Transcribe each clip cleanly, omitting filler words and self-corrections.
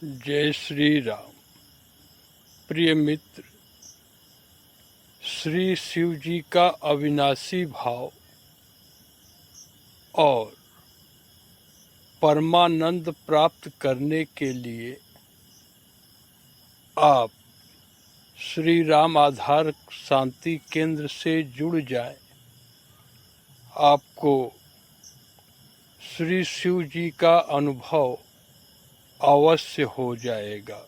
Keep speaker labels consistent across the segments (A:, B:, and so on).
A: जय श्री राम। प्रिय मित्र, श्री शिव जी का अविनाशी भाव और परमानंद प्राप्त करने के लिए आप श्री राम आधार शांति केंद्र से जुड़ जाएं। आपको श्री शिव जी का अनुभव अवश्य हो जाएगा।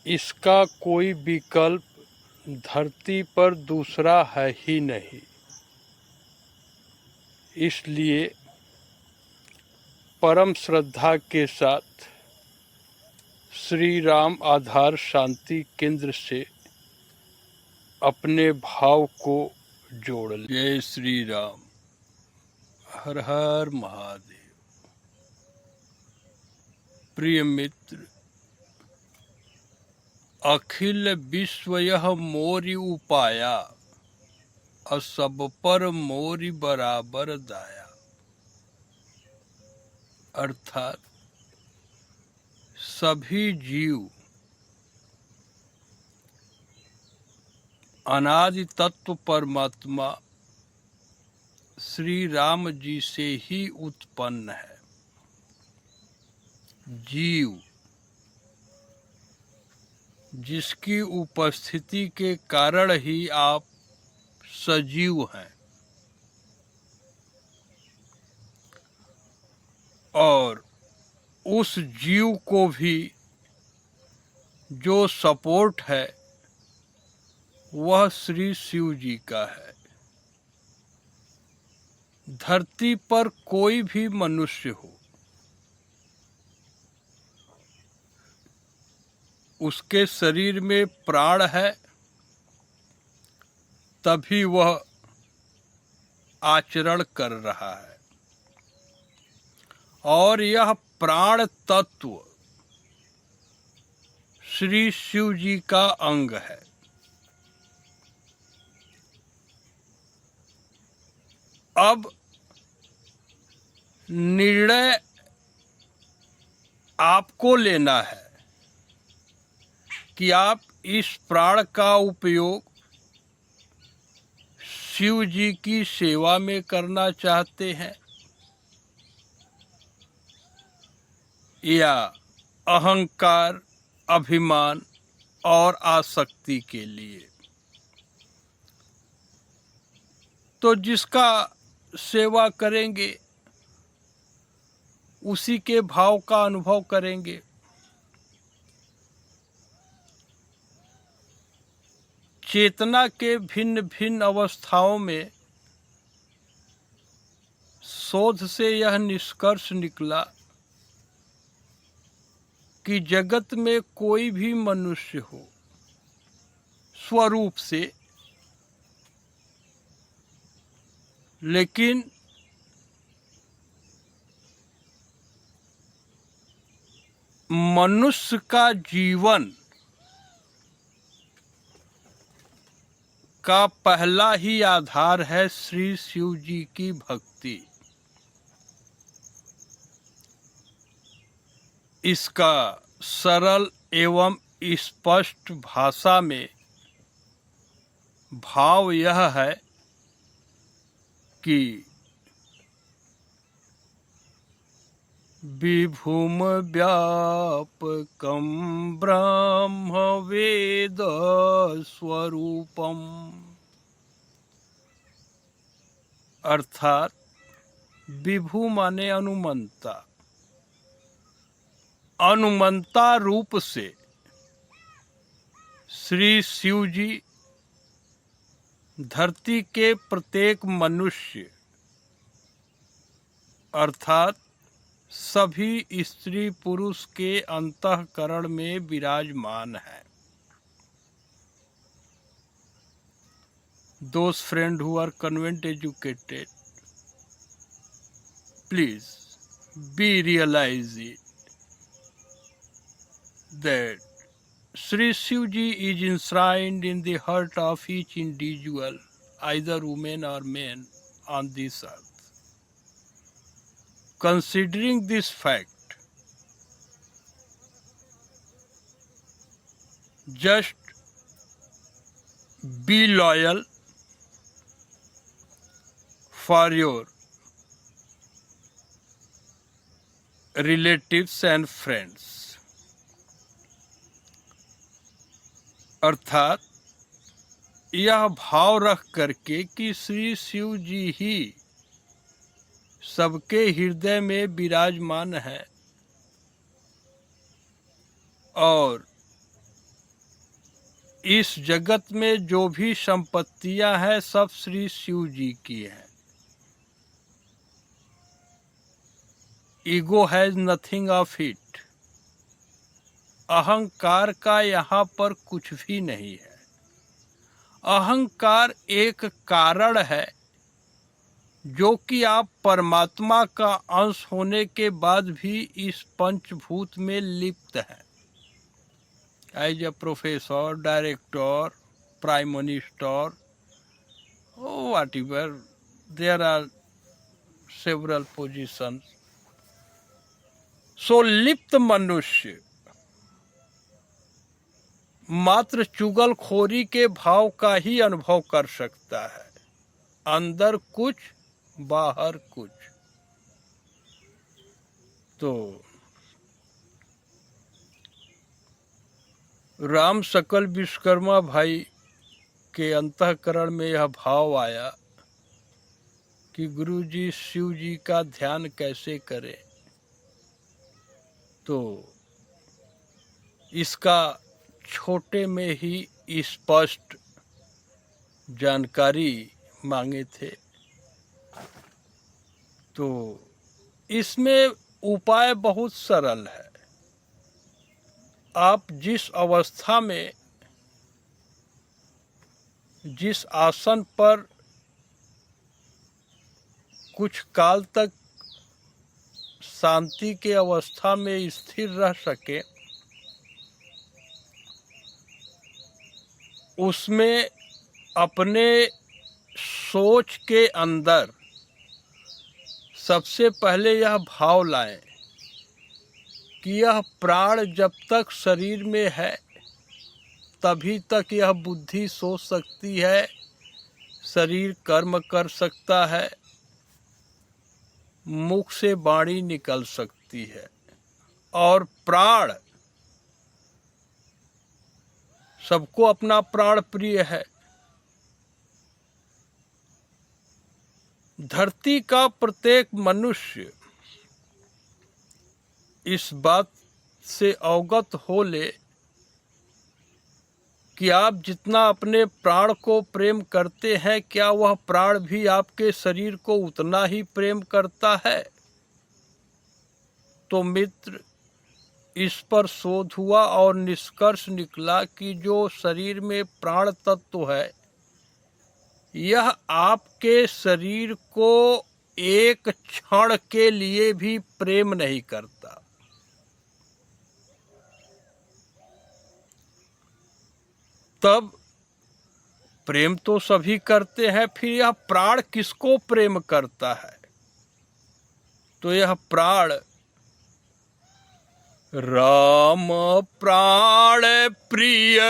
A: इसका कोई विकल्प धरती पर दूसरा है ही नहीं। इसलिए परम श्रद्धा के साथ श्री राम आधार शांति केंद्र से अपने भाव को जोड़ लें। जय श्री राम। हर हर महादेव। प्रिय मित्र, अखिल विश्व यह मोरी उपाया, सब पर मोरी बराबर दाया। अर्थात सभी जीव अनादि तत्व परमात्मा श्री राम जी से ही उत्पन्न है। जीव जिसकी उपस्थिति के कारण ही आप सजीव हैं, और उस जीव को भी जो सपोर्ट है वह श्री शिव जी का है। धरती पर कोई भी मनुष्य हो, उसके शरीर में प्राण है तभी वह आचरण कर रहा है, और यह प्राण तत्व श्री शिव जी का अंग है। अब निर्णय आपको लेना है कि आप इस प्राण का उपयोग शिव जी की सेवा में करना चाहते हैं या अहंकार, अभिमान और आसक्ति के लिए। तो जिसका सेवा करेंगे उसी के भाव का अनुभव करेंगे। चेतना के भिन्न भिन्न अवस्थाओं में शोध से यह निष्कर्ष निकला कि जगत में कोई भी मनुष्य हो, स्वरूप से, लेकिन मनुष्य का जीवन का पहला ही आधार है श्री शिव जी की भक्ति। इसका सरल एवं स्पष्ट भाषा में भाव यह है कि विभुम व्यापकं ब्रह्म वेद स्वरूपम। अर्थात विभु माने अनुमंता, अनुमंता रूप से श्री शिव जी धरती के प्रत्येक मनुष्य अर्थात सभी स्त्री पुरुष के अंतःकरण में विराजमान है। Those friends who are convent educated, please be realize it that Sri Shiv Ji is enshrined in the heart of each individual, either woman or man, on this earth. considering this fact, just be loyal for your relatives and friends. अर्थात यह भाव रख करके कि श्री शिव जी ही सबके हृदय में विराजमान है और इस जगत में जो भी संपत्तियां हैं सब श्री शिव जी की हैं। Ego has nothing of it. अहंकार का यहाँ पर कुछ भी नहीं है। अहंकार एक कारण है जो कि आप परमात्मा का अंश होने के बाद भी इस पंचभूत में लिप्त हैं। As a professor, director, prime minister, whatever, there are several positions. सो लिप्त मनुष्य मात्र चुगलखोरी के भाव का ही अनुभव कर सकता है, अंदर कुछ बाहर कुछ। तो राम सकल विश्वकर्मा भाई के अंतःकरण में यह भाव आया कि गुरु जी शिव जी का ध्यान कैसे करें। तो इसका छोटे में ही स्पष्ट जानकारी मांगे थे। तो इसमें उपाय बहुत सरल है। आप जिस अवस्था में, जिस आसन पर कुछ काल तक शांति के अवस्था में स्थिर रह सके, उसमें अपने सोच के अंदर सबसे पहले यह भाव लाएं कि यह प्राण जब तक शरीर में है तभी तक यह बुद्धि सोच सकती है, शरीर कर्म कर सकता है, मुख से वाणी निकल सकती है और प्राण सबको अपना प्राण प्रिय है। धरती का प्रत्येक मनुष्य इस बात से अवगत हो ले कि आप जितना अपने प्राण को प्रेम करते हैं, क्या वह प्राण भी आपके शरीर को उतना ही प्रेम करता है। तो मित्र, इस पर शोध हुआ और निष्कर्ष निकला कि जो शरीर में प्राण तत्व है, यह आपके शरीर को एक क्षण के लिए भी प्रेम नहीं करता। तब प्रेम तो सभी करते हैं, फिर यह प्राण किसको प्रेम करता है? तो यह प्राण राम प्राण प्रिय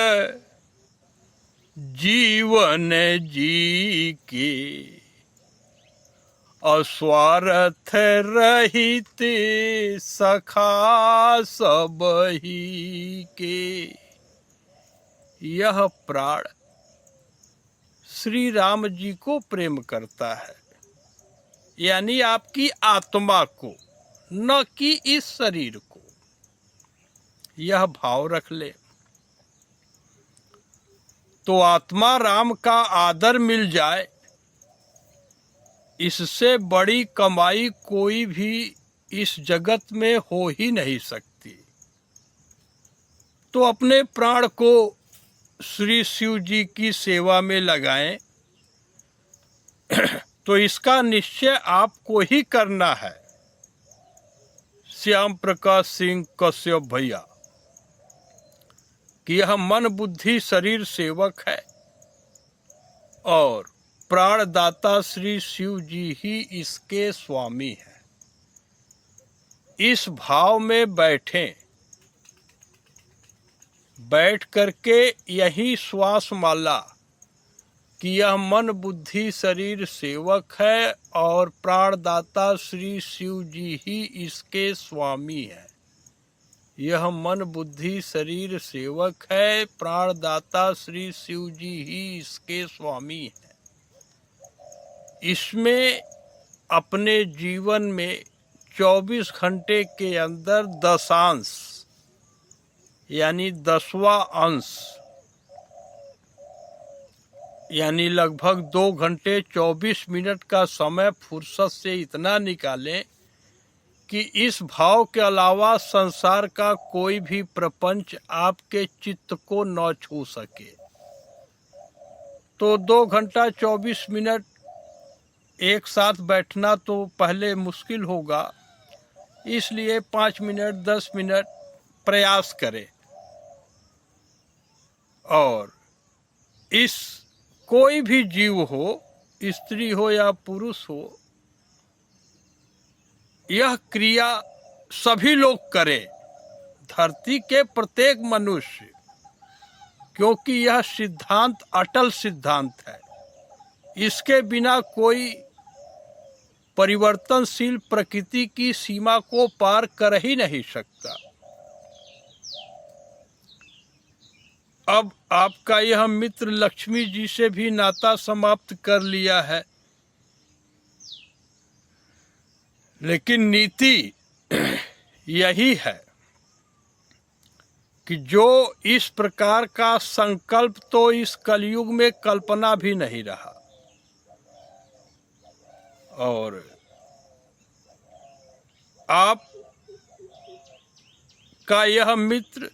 A: जीवन जी के अस्वार्थ रहित सखा सबही के। यह प्राण श्री राम जी को प्रेम करता है, यानी आपकी आत्मा को, न कि इस शरीर को। यह भाव रख ले तो आत्मा राम का आदर मिल जाए, इससे बड़ी कमाई कोई भी इस जगत में हो ही नहीं सकती। तो अपने प्राण को श्री शिव जी की सेवा में लगाएं। तो इसका निश्चय आपको ही करना है। श्याम प्रकाश सिंह कश्यप भैया कि यह मन बुद्धि शरीर सेवक है और प्राणदाता श्री शिव जी ही इसके स्वामी है। इस भाव में बैठें, बैठ करके यही श्वास माला कि यह मन बुद्धि शरीर सेवक है और प्राणदाता श्री शिव जी ही इसके स्वामी है। यह मन बुद्धि शरीर सेवक है, प्राणदाता श्री शिव जी ही इसके स्वामी है। इसमें अपने जीवन में 24 घंटे के अंदर दशांश यानी 10वां अंश यानी लगभग 2 घंटे 24 मिनट का समय फुर्सत से इतना निकालें कि इस भाव के अलावा संसार का कोई भी प्रपंच आपके चित्त को न छू सके। तो 2 घंटा 24 मिनट एक साथ बैठना तो पहले मुश्किल होगा, इसलिए 5 मिनट 10 मिनट प्रयास करें। और इस कोई भी जीव हो, स्त्री हो या पुरुष हो, यह क्रिया सभी लोग करें, धरती के प्रत्येक मनुष्य, क्योंकि यह सिद्धांत अटल सिद्धांत है। इसके बिना कोई परिवर्तनशील प्रकृति की सीमा को पार कर ही नहीं सकता। अब आपका यह मित्र लक्ष्मी जी से भी नाता समाप्त कर लिया है, लेकिन नीति यही है कि जो इस प्रकार का संकल्प तो इस कलयुग में कल्पना भी नहीं रहा। और आप का यह मित्र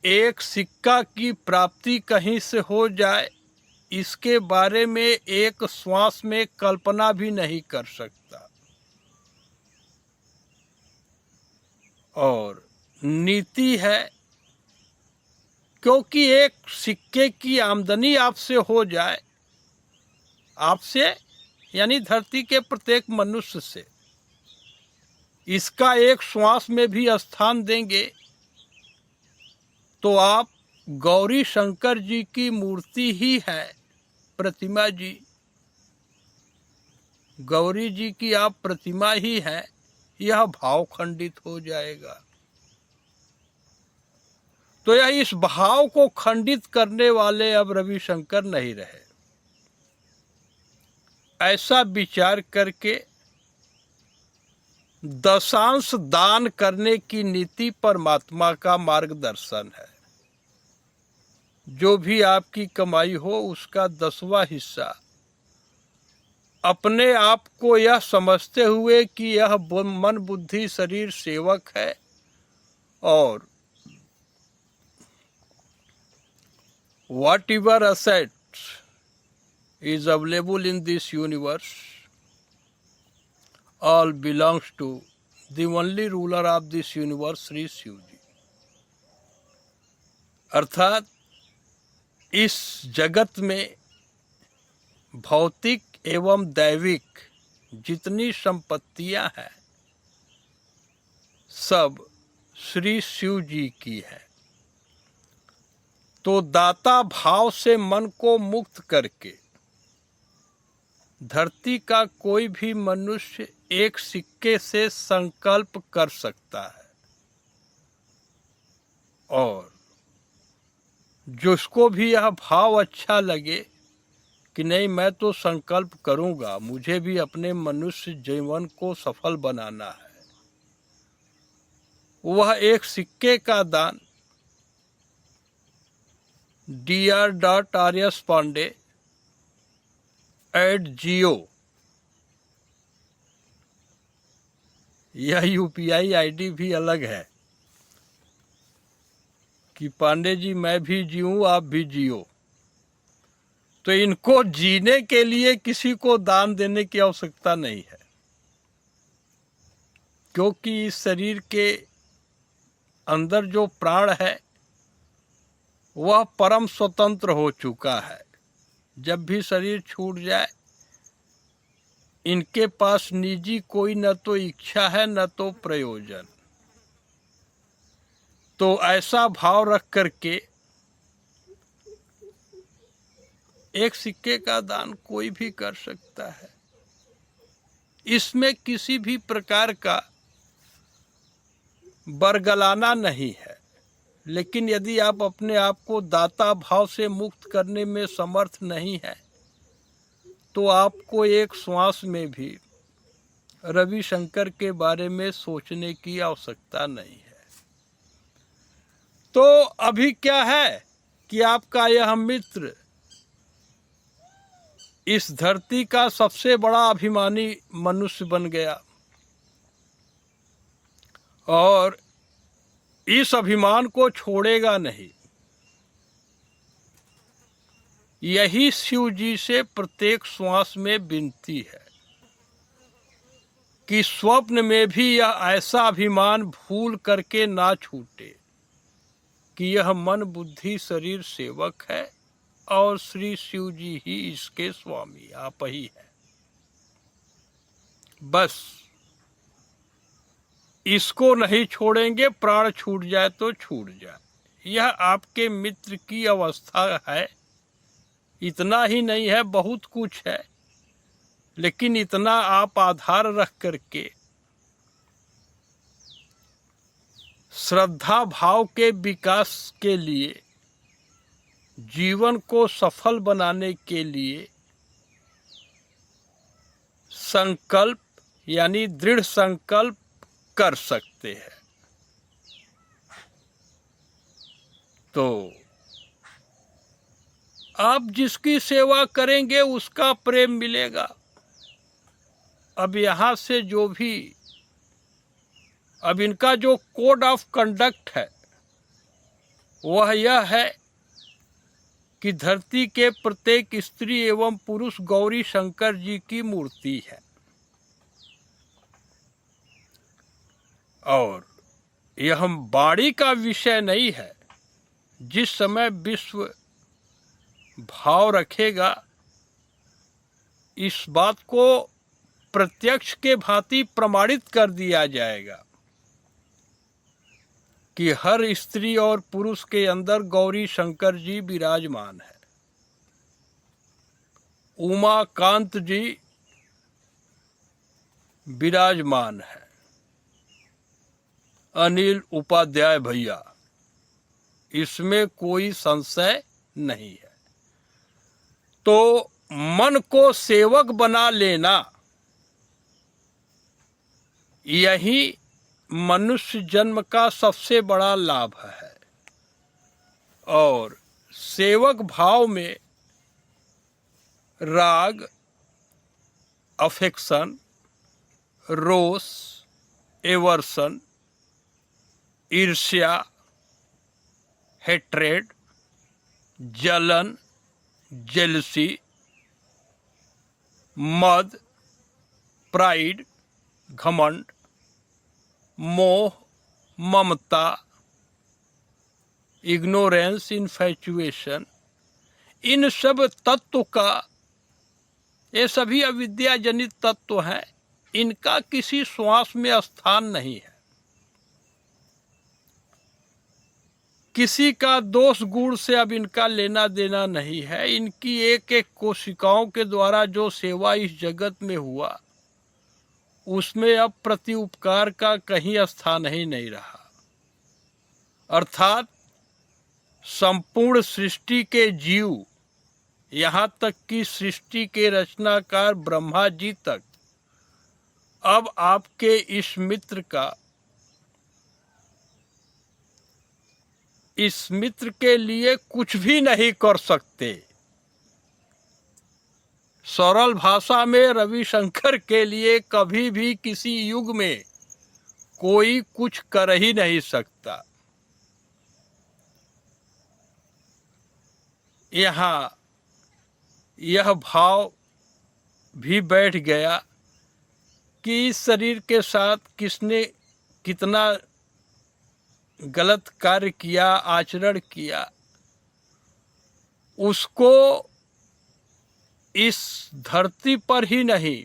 A: एक सिक्का की प्राप्ति कहीं से हो जाए, इसके बारे में एक श्वास में कल्पना भी नहीं कर सकता। और नीति है, क्योंकि एक सिक्के की आमदनी आपसे हो जाए, आपसे यानी धरती के प्रत्येक मनुष्य से, इसका एक श्वास में भी स्थान देंगे तो आप गौरी शंकर जी की मूर्ति ही है, प्रतिमा जी, गौरी जी की आप प्रतिमा ही है, यह भाव खंडित हो जाएगा। तो यह इस भाव को खंडित करने वाले अब रविशंकर नहीं रहे। ऐसा विचार करके दशांश दान करने की नीति परमात्मा का मार्गदर्शन है। जो भी आपकी कमाई हो उसका 10वां हिस्सा अपने आप को यह समझते हुए कि यह मन बुद्धि शरीर सेवक है और whatever assets is available in this universe all belongs to the only ruler of this universe, Shri Shiv जी। अर्थात इस जगत में भौतिक एवं दैविक जितनी संपत्तियां हैं सब श्री शिव जी की है। तो दाता भाव से मन को मुक्त करके धरती का कोई भी मनुष्य एक सिक्के से संकल्प कर सकता है, और जिसको भी यह भाव अच्छा लगे कि नहीं मैं तो संकल्प करूंगा, मुझे भी अपने मनुष्य जीवन को सफल बनाना है, वह एक सिक्के का दान dr.rspande@geo यह यूपीआई आईडी भी अलग है कि पांडे जी मैं भी जीऊं आप भी जियो। तो इनको जीने के लिए किसी को दान देने की आवश्यकता नहीं है, क्योंकि इस शरीर के अंदर जो प्राण है वह परम स्वतंत्र हो चुका है। जब भी शरीर छूट जाए इनके पास निजी कोई न तो इच्छा है न तो प्रयोजन। तो ऐसा भाव रख करके एक सिक्के का दान कोई भी कर सकता है। इसमें किसी भी प्रकार का बरगलाना नहीं है। लेकिन यदि आप अपने आप को दाता भाव से मुक्त करने में समर्थ नहीं है तो आपको एक श्वास में भी रविशंकर के बारे में सोचने की आवश्यकता नहीं है। तो अभी क्या है कि आपका यह मित्र इस धरती का सबसे बड़ा अभिमानी मनुष्य बन गया और इस अभिमान को छोड़ेगा नहीं। यही शिव जी से प्रत्येक श्वास में विनती है कि स्वप्न में भी यह ऐसा अभिमान भूल करके ना छूटे कि यह मन बुद्धि शरीर सेवक है और श्री शिव जी ही इसके स्वामी आप ही हैं। बस इसको नहीं छोड़ेंगे, प्राण छूट जाए तो छूट जाए। यह आपके मित्र की अवस्था है। इतना ही नहीं है, बहुत कुछ है, लेकिन इतना आप आधार रख करके श्रद्धा भाव के विकास के लिए, जीवन को सफल बनाने के लिए संकल्प यानी दृढ़ संकल्प कर सकते हैं। तो आप जिसकी सेवा करेंगे उसका प्रेम मिलेगा। अब यहाँ से जो भी अब इनका जो कोड ऑफ कंडक्ट है वह यह है कि धरती के प्रत्येक स्त्री एवं पुरुष गौरी शंकर जी की मूर्ति है और यह वाणी का विषय नहीं है। जिस समय विश्व भाव रखेगा इस बात को प्रत्यक्ष के भांति प्रमाणित कर दिया जाएगा कि हर स्त्री और पुरुष के अंदर गौरी शंकर जी विराजमान है। उमाकांत जी विराजमान है। अनिल उपाध्याय भैया, इसमें कोई संशय नहीं है। तो मन को सेवक बना लेना यही मनुष्य जन्म का सबसे बड़ा लाभ है। और सेवक भाव में राग, अफेक्शन, रोष, एवर्सन, ईर्ष्या, हेट्रेड, जलन, जेलसी, मद, प्राइड, घमंड, मोह, ममता, इग्नोरेंस, इन्फैचुएशन, इन सब तत्व का, ये सभी अविद्या जनित तत्व हैं। इनका किसी श्वास में स्थान नहीं है। किसी का दोष गुण से अब इनका लेना देना नहीं है। इनकी एक एक कोशिकाओं के द्वारा जो सेवा इस जगत में हुआ उसमें अब प्रति उपकार का कहीं स्थान ही नहीं रहा। अर्थात संपूर्ण सृष्टि के जीव, यहाँ तक कि सृष्टि के रचनाकार ब्रह्मा जी तक अब आपके इस मित्र के लिए कुछ भी नहीं कर सकते। सरल भाषा में रविशंकर के लिए कभी भी किसी युग में कोई कुछ कर ही नहीं सकता। यहाँ यह भाव भी बैठ गया कि इस शरीर के साथ किसने कितना गलत कार्य किया, आचरण किया, उसको इस धरती पर ही नहीं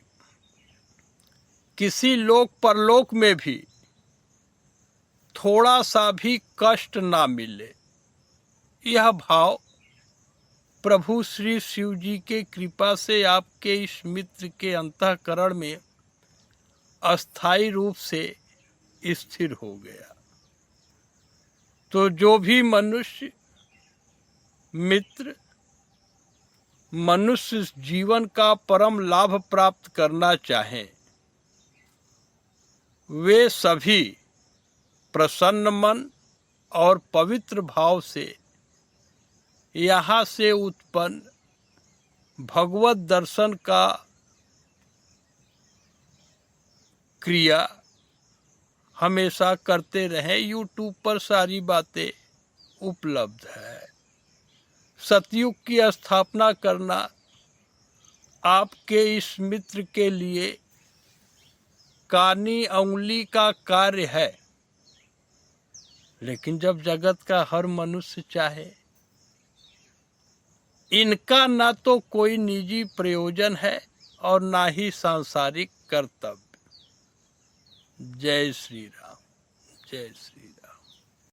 A: किसी लोक परलोक में भी थोड़ा सा भी कष्ट ना मिले। यह भाव प्रभु श्री शिव जी के कृपा से आपके इस मित्र के अंतःकरण में अस्थायी रूप से स्थिर हो गया। तो जो भी मनुष्य मित्र मनुष्य जीवन का परम लाभ प्राप्त करना चाहें, वे सभी प्रसन्न मन और पवित्र भाव से यहाँ से उत्पन्न भगवत दर्शन का क्रिया हमेशा करते रहें। यूट्यूब पर सारी बातें उपलब्ध है। सतयुग की स्थापना करना आपके इस मित्र के लिए कानी अंगुली का कार्य है, लेकिन जब जगत का हर मनुष्य चाहे, इनका ना तो कोई निजी प्रयोजन है और ना ही सांसारिक कर्तव्य। जय श्री राम, जय श्री राम।